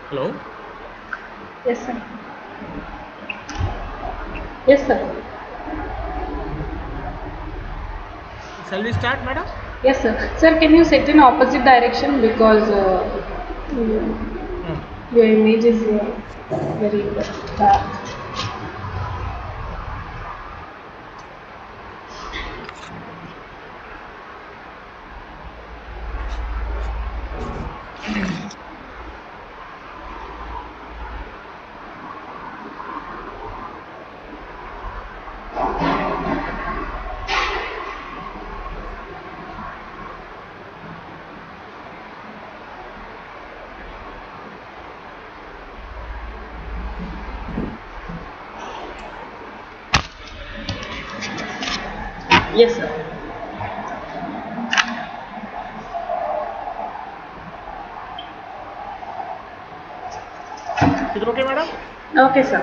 Hello. Yes, sir. Yes, sir. Shall we start, madam? Yes, sir. Sir, can you set in opposite direction because Hmm. your image is very dark. Yes, sir. Is it okay, madam? Okay, sir.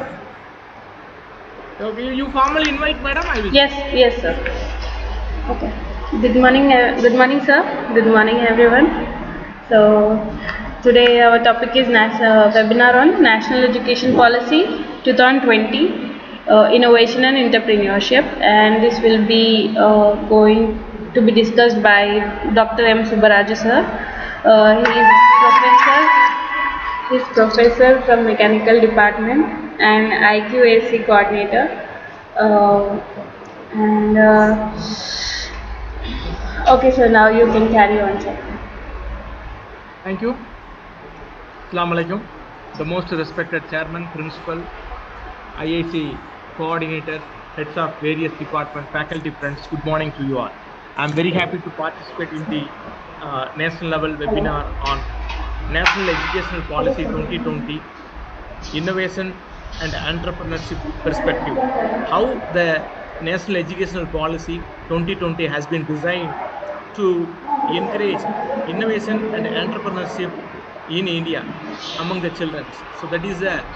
Okay, you formally invite, madam. I will. Yes, yes, sir. Okay. Good morning, sir. Good morning, everyone. So, today our topic is webinar on National Education Policy 2020, Innovation and Entrepreneurship, and this will be going to be discussed by Dr.M.Subburaj, sir. He is professor from Mechanical Department and IQAC coordinator. Uh, and Okay, so now you can carry on, sir. Thank you. Assalamu alaikum. The most respected chairman, principal, IAC coordinator, heads of various departments, faculty friends. Good morning to you all. I'm very happy to participate in the national level webinar on National Educational Policy 2020, Innovation and Entrepreneurship Perspective. How the National Educational Policy 2020 has been designed to encourage innovation and entrepreneurship in India among the children. So that is a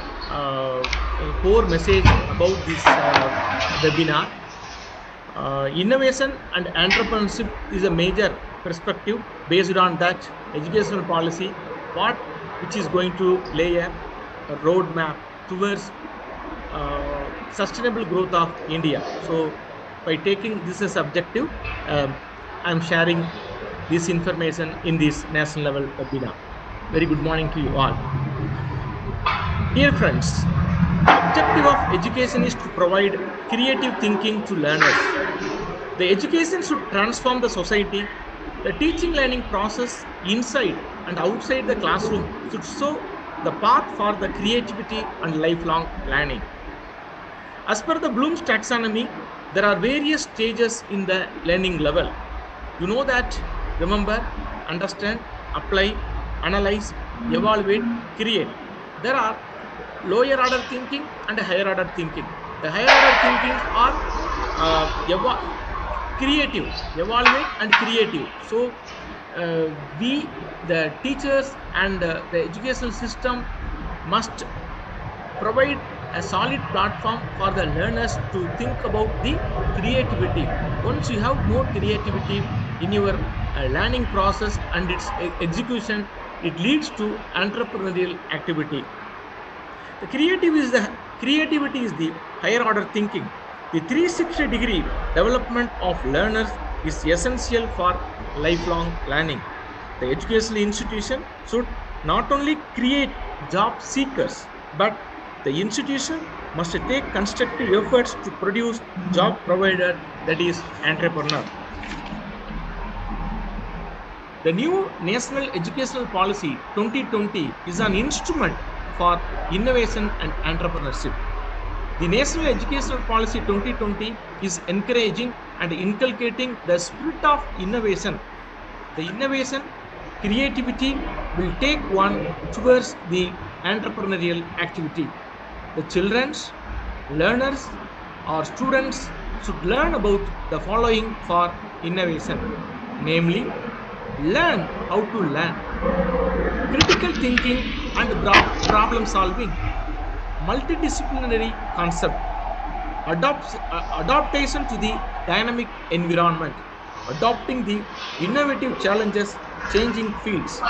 core message about this webinar. Innovation and entrepreneurship is a major perspective based on that educational policy, which is going to lay a roadmap towards sustainable growth of India. So by taking this as objective, I'm sharing this information in this national level webinar. Very good morning to you all. Dear friends, the objective of education is to provide creative thinking to learners. The education should transform the society. The teaching learning process inside and outside the classroom should show the path for the creativity and lifelong learning. As per the Bloom's taxonomy, there are various stages in the learning level. You know that, remember, understand, apply, analyze, evaluate, create. There are lower order thinking and higher order thinking. The higher order thinking are creative, evaluate and creative. So we, the teachers and the educational system must provide a solid platform for the learners to think about the creativity. Once you have more creativity in your learning process and its execution, it leads to entrepreneurial activity. The creativity is the higher order thinking. The 360-degree development of learners is essential for lifelong learning. The educational institution should not only create job seekers, but the institution must take constructive efforts to produce job provider, that is entrepreneur. The new National Educational Policy 2020 is an instrument for innovation and entrepreneurship. The National Educational Policy 2020 is encouraging and inculcating the spirit of innovation. The innovation, creativity will take one towards the entrepreneurial activity. The children's, learners or students should learn about the following for innovation, namely, learn how to learn, critical thinking and problem solving, multidisciplinary concept, adaptation to the dynamic environment, adopting the innovative challenges, changing fields.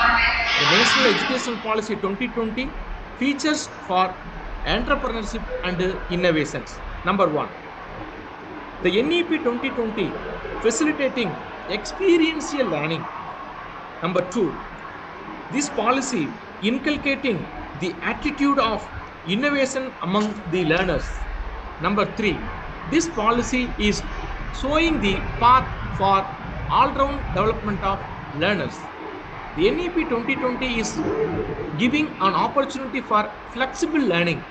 The National Educational Policy 2020 features for entrepreneurship and innovations. Number one, the NEP 2020 facilitating experiential learning. Number two, this policy inculcating the attitude of innovation among the learners. Number three, this policy is showing the path for all-round development of learners. The NEP 2020 is giving an opportunity for flexible learning.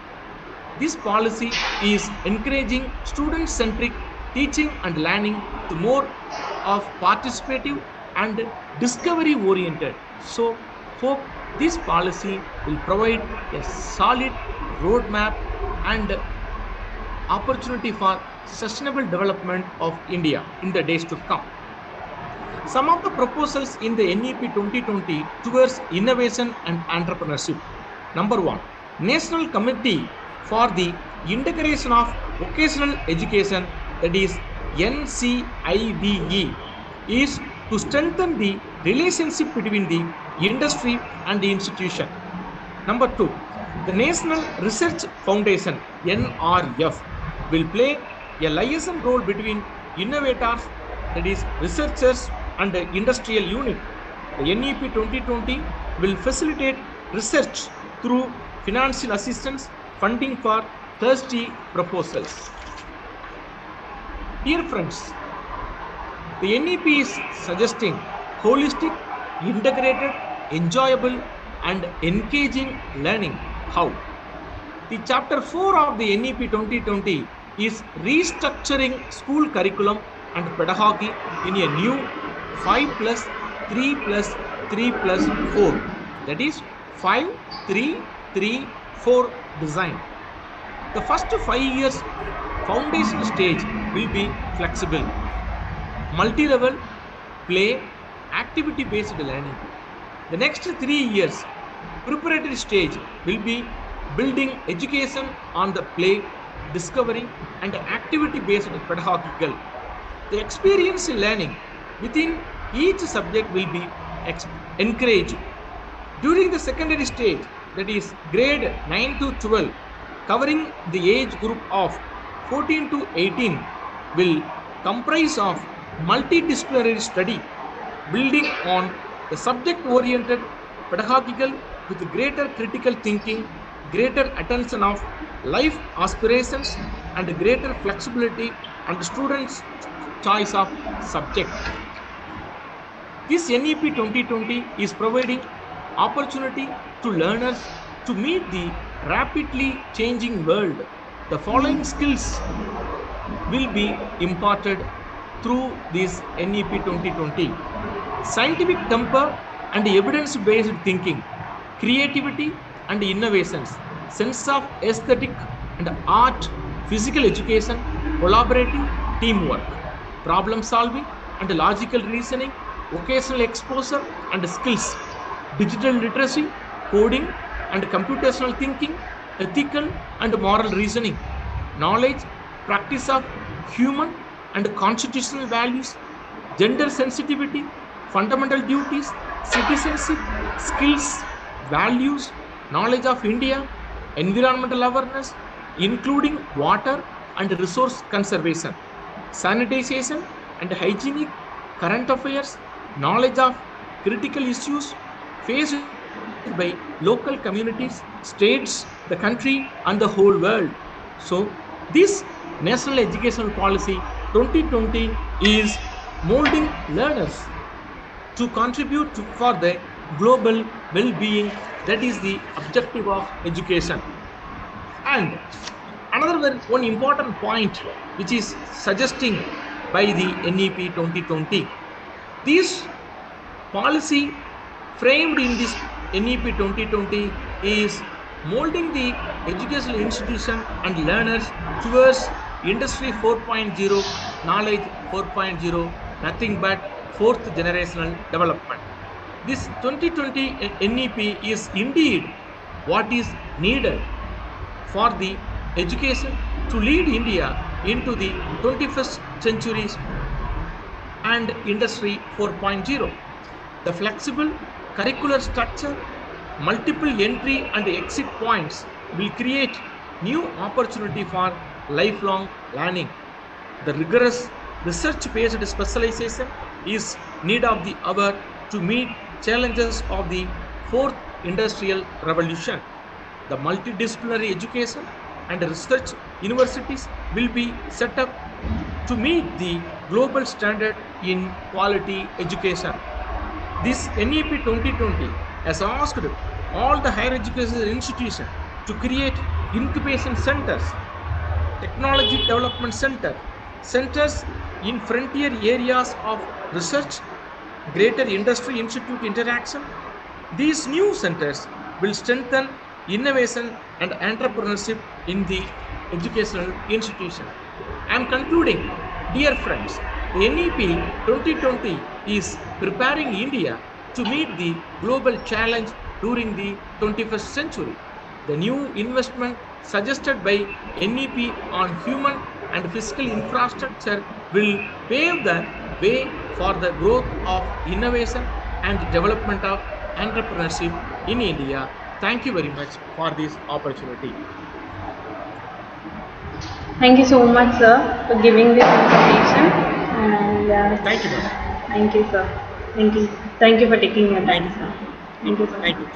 This policy is encouraging student-centric teaching and learning to more of participative and discovery-oriented. So, hope this policy will provide a solid roadmap and opportunity for sustainable development of India in the days to come. Some of the proposals in the NEP 2020 towards innovation and entrepreneurship. Number one, National Committee for the Integration of Vocational Education, that is NCIDE, is to strengthen the relationship between the industry and the institution. Number two, the National Research Foundation, NRF, will play a liaison role between innovators, that is researchers, and the industrial unit. The NEP 2020 will facilitate research through financial assistance, funding for thirsty proposals. Dear friends, the NEP is suggesting holistic, integrated, enjoyable, and engaging learning. How? The chapter 4 of the NEP 2020 is restructuring school curriculum and pedagogy in a new 5+3+3+4, that is 5-3-3-4 design. The first 5 years foundation stage will be flexible, multi-level, play, activity-based learning. The next 3 years preparatory stage will be building education on the play, discovery, and activity-based pedagogical. The experiential learning within each subject will be encouraged. During the secondary stage, that is grade 9 to 12, covering the age group of 14 to 18, will comprise of multidisciplinary study, building on the subject-oriented pedagogical with greater critical thinking, greater attention of life aspirations, and greater flexibility and students' choice of subject. This NEP 2020 is providing opportunity to learners to meet the rapidly changing world. The following skills will be imparted through this NEP 2020. Scientific temper and evidence-based thinking, creativity and innovations, sense of aesthetic and art, physical education, collaborative teamwork, problem solving and logical reasoning, vocational exposure and skills, digital literacy, coding and computational thinking, ethical and moral reasoning, knowledge, practice of human and constitutional values, gender sensitivity, fundamental duties, citizenship, skills, values, knowledge of India, environmental awareness, including water and resource conservation, sanitization and hygienic, current affairs, knowledge of critical issues faced by local communities, states, the country, and the whole world. So, this National Educational Policy 2020 is molding learners to contribute for the global well-being. That is the objective of education. And another one important point which is suggesting by the NEP 2020. This policy framed in this NEP 2020 is molding the educational institution and learners towards Industry 4.0, Knowledge 4.0, nothing but fourth generational development. This 2020 NEP is indeed what is needed for the education to lead India into the 21st century and Industry 4.0. The flexible curricular structure, multiple entry and exit points will create new opportunity for lifelong learning. The rigorous research-based specialization is need of the hour to meet challenges of the fourth industrial revolution. The multidisciplinary education and research universities will be set up to meet the global standard in quality education. This NEP 2020 has asked all the higher education institutions to create incubation centers, technology development centers in frontier areas of research, greater industry institute interaction. These new centers will strengthen innovation and entrepreneurship in the educational institution. I am concluding, dear friends, the NEP 2020 is preparing India to meet the global challenge during the 21st century. The new investment suggested by NEP on human and physical infrastructure will pave the way for the growth of innovation and development of entrepreneurship in India. Thank you very much for this opportunity. Thank you so much, sir, for giving this information. And Thank you, ma'am. thank you, sir. Thank you. Thank you for taking your time, sir. Thank you, sir. Thank you.